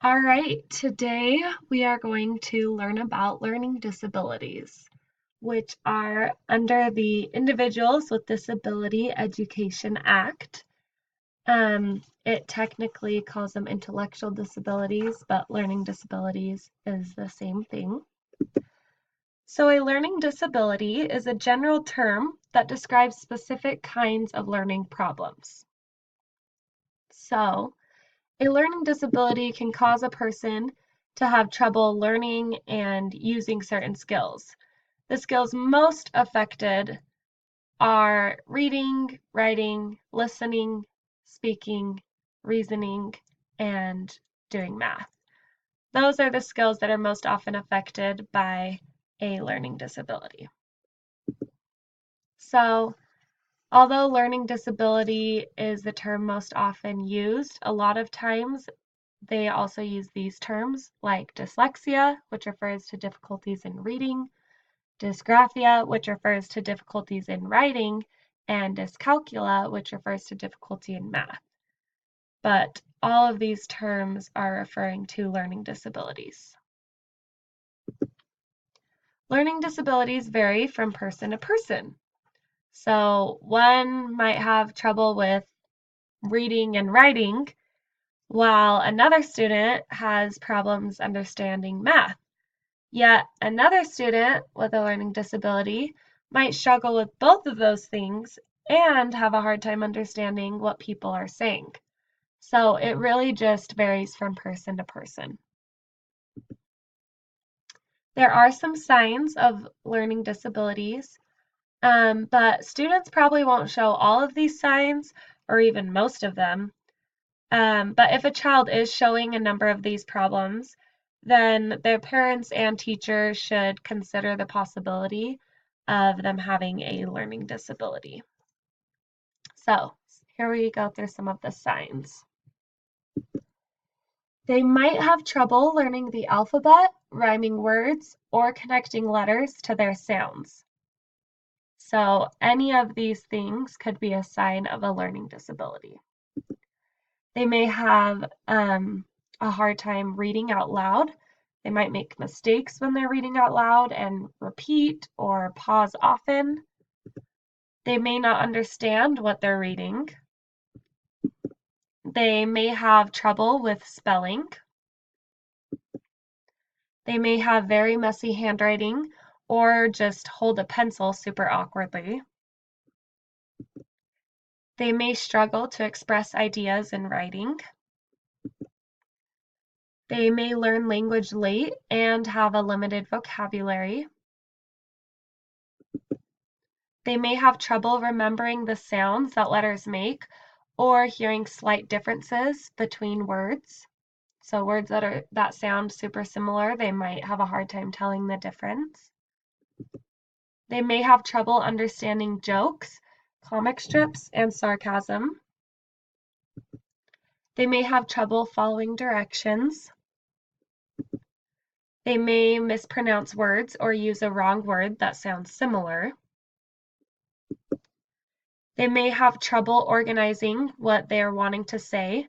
All right, today we are going to learn about learning disabilities, which are under the Individuals with Disability Education Act. It technically calls them intellectual disabilities, but learning disabilities is the same thing. So a learning disability is a general term that describes specific kinds of learning problems. So a learning disability can cause a person to have trouble learning and using certain skills. The skills most affected are reading, writing, listening, speaking, reasoning, and doing math. Those are the skills that are most often affected by a learning disability. So, although learning disability is the term most often used, a lot of times they also use these terms like dyslexia, which refers to difficulties in reading, dysgraphia, which refers to difficulties in writing, and dyscalculia, which refers to difficulty in math. But all of these terms are referring to learning disabilities. Learning disabilities vary from person to person. So one might have trouble with reading and writing, while another student has problems understanding math. Yet another student with a learning disability might struggle with both of those things and have a hard time understanding what people are saying. So it really just varies from person to person. There are some signs of learning disabilities, but students probably won't show all of these signs or even most of them. But if a child is showing a number of these problems, then their parents and teachers should consider the possibility of them having a learning disability. So here we go through some of the signs. They might have trouble learning the alphabet, rhyming words, or connecting letters to their sounds. So any of these things could be a sign of a learning disability. They may have a hard time reading out loud. They might make mistakes when they're reading out loud and repeat or pause often. They may not understand what they're reading. They may have trouble with spelling. They may have very messy handwriting or just hold a pencil super awkwardly. They may struggle to express ideas in writing. They may learn language late and have a limited vocabulary. They may have trouble remembering the sounds that letters make or hearing slight differences between words. So words that sound super similar, they might have a hard time telling the difference. They may have trouble understanding jokes, comic strips, and sarcasm. They may have trouble following directions. They may mispronounce words or use a wrong word that sounds similar. They may have trouble organizing what they are wanting to say,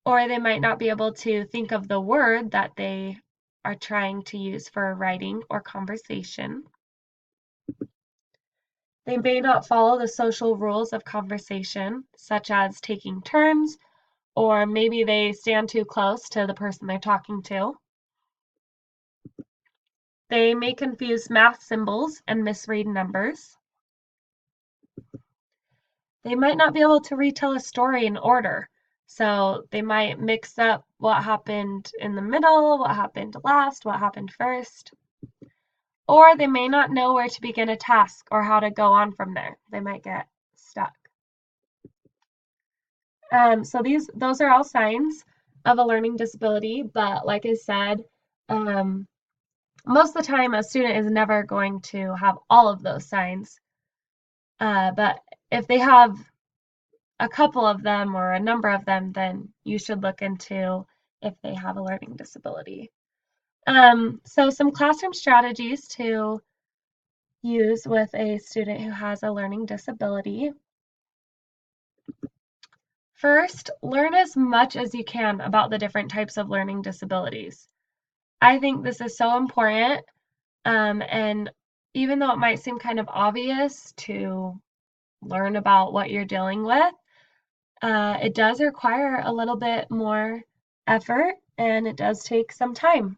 or they might not be able to think of the word that they are trying to use for writing or conversation. They may not follow the social rules of conversation, such as taking turns, or maybe they stand too close to the person they're talking to. They may confuse math symbols and misread numbers. They might not be able to retell a story in order. So they might mix up what happened in the middle, what happened last, what happened first. Or they may not know where to begin a task or how to go on from there. They might get stuck. So those are all signs of a learning disability, but like I said, most of the time a student is never going to have all of those signs. But if they have a couple of them or a number of them, then you should look into if they have a learning disability. So some classroom strategies to use with a student who has a learning disability. First, learn as much as you can about the different types of learning disabilities. I think this is so important, and even though it might seem kind of obvious to learn about what you're dealing with, it does require a little bit more effort and it does take some time.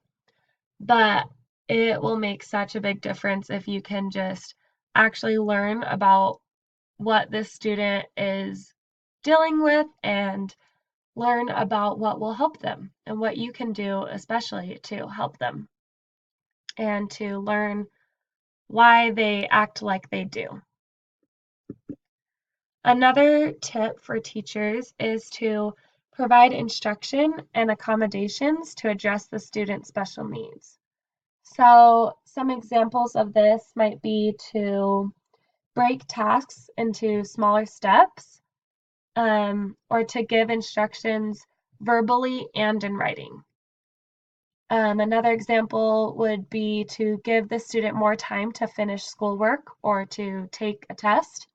But it will make such a big difference if you can just actually learn about what this student is dealing with and learn about what will help them and what you can do, especially to help them and to learn why they act like they do. Another tip for teachers is to provide instruction and accommodations to address the student's special needs. So some examples of this might be to break tasks into smaller steps, or to give instructions verbally and in writing. Another example would be to give the student more time to finish schoolwork or to take a test.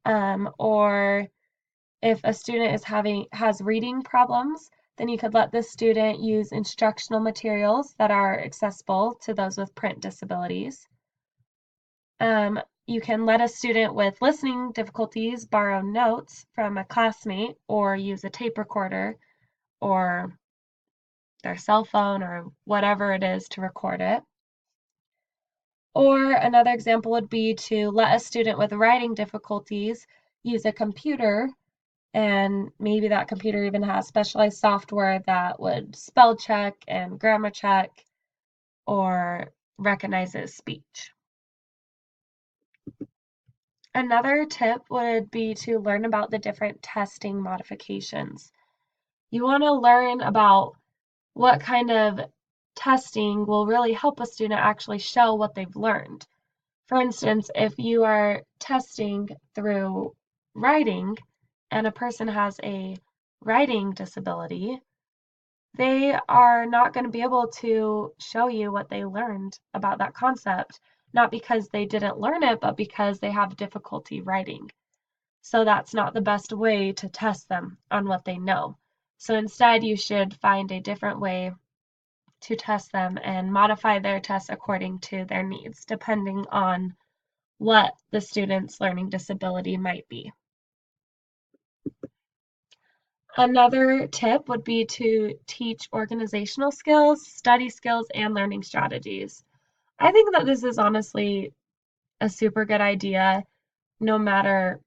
Or if a student has reading problems, then you could let the student use instructional materials that are accessible to those with print disabilities. You can let a student with listening difficulties borrow notes from a classmate or use a tape recorder or their cell phone or whatever it is to record it. Or another example would be to let a student with writing difficulties use a computer, and maybe that computer even has specialized software that would spell check and grammar check or recognizes speech. Another tip would be to learn about the different testing modifications. You want to learn about what kind of testing will really help a student actually show what they've learned. For instance, if you are testing through writing and a person has a writing disability, they are not going to be able to show you what they learned about that concept, not because they didn't learn it, but because they have difficulty writing. So that's not the best way to test them on what they know. So instead, you should find a different way to test them and modify their tests according to their needs, depending on what the student's learning disability might be. Another tip would be to teach organizational skills, study skills, and learning strategies. I think that this is honestly a super good idea, no matter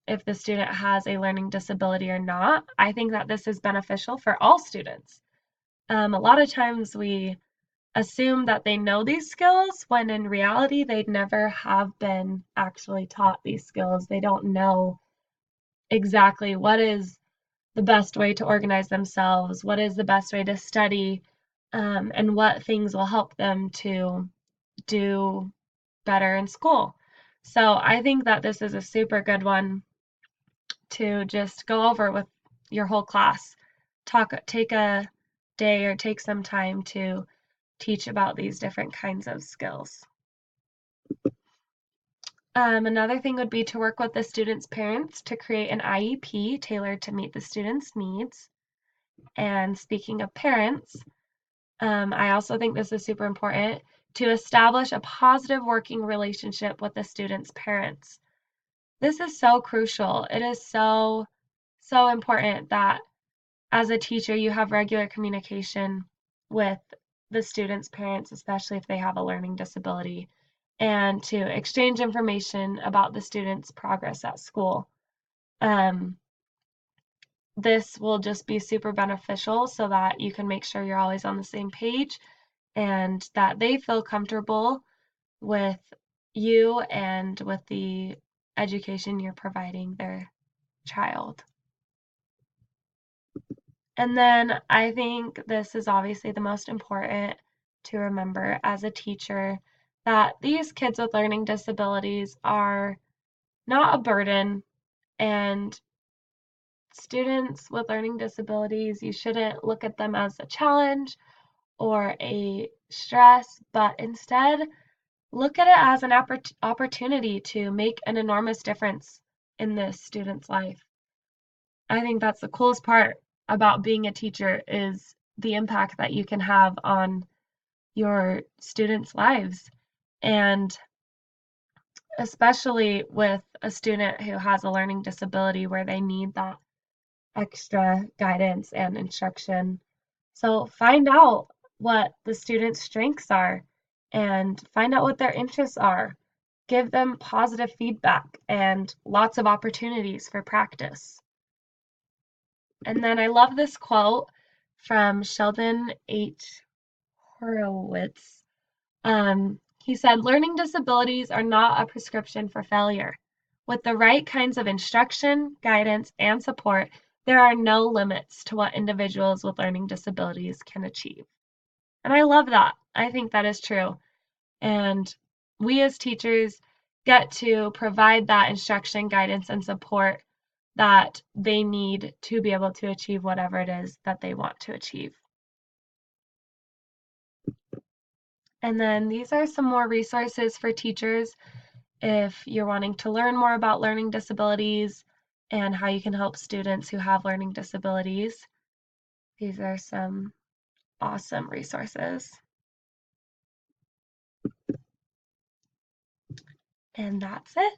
if the student has a learning disability or not. I think that this is beneficial for all students. A lot of times we assume that they know these skills when in reality they never have been actually taught these skills. They don't know exactly what is the best way to organize themselves, what is the best way to study, and what things will help them to do better in school. So I think that this is a super good one to just go over with your whole class. Take a day or take some time to teach about these different kinds of skills. Another thing would be to work with the student's parents to create an IEP tailored to meet the student's needs. And speaking of parents, I also think this is super important to establish a positive working relationship with the student's parents. This is so crucial. It is so, so important that as a teacher, you have regular communication with the student's parents, especially if they have a learning disability, and to exchange information about the student's progress at school. This will just be super beneficial so that you can make sure you're always on the same page and that they feel comfortable with you and with the education you're providing their child. And then I think this is obviously the most important to remember as a teacher, that these kids with learning disabilities are not a burden, and students with learning disabilities, you shouldn't look at them as a challenge or a stress, but instead look at it as an opportunity to make an enormous difference in this student's life. I think that's the coolest part about being a teacher is the impact that you can have on your students' lives. And especially with a student who has a learning disability where they need that extra guidance and instruction. So find out what the student's strengths are and find out what their interests are. Give them positive feedback and lots of opportunities for practice. And then I love this quote from Sheldon H. Horowitz. He said, learning disabilities are not a prescription for failure. With the right kinds of instruction, guidance, and support, there are no limits to what individuals with learning disabilities can achieve. And I love that. I think that is true. And we as teachers get to provide that instruction, guidance, and support that they need to be able to achieve whatever it is that they want to achieve. And then these are some more resources for teachers if you're wanting to learn more about learning disabilities and how you can help students who have learning disabilities. These are some awesome resources. And that's it.